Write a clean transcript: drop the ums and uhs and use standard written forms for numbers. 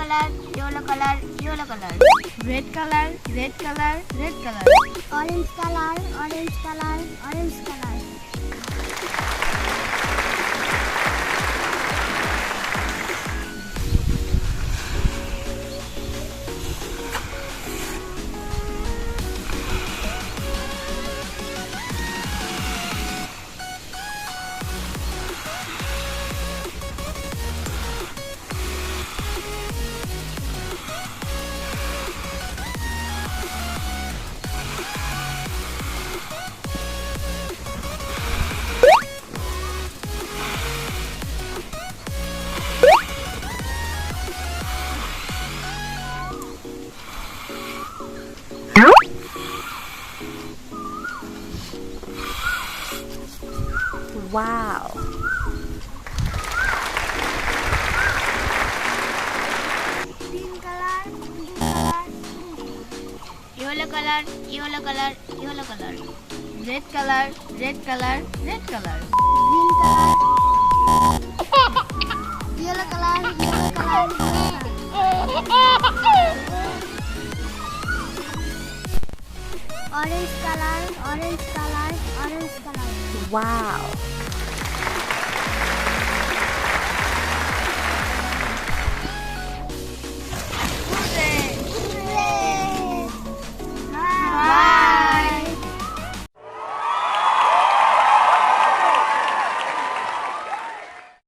color, yellow color, yellow color. Red color, red color, red color. Orange color, orange color, orange color. Wow. Green color, green color, yellow color, yellow color, yellow color. Red color, red color, red color. Green color, yellow color, yellow color, yellow color. Orange color, orange color, orange color. Wow.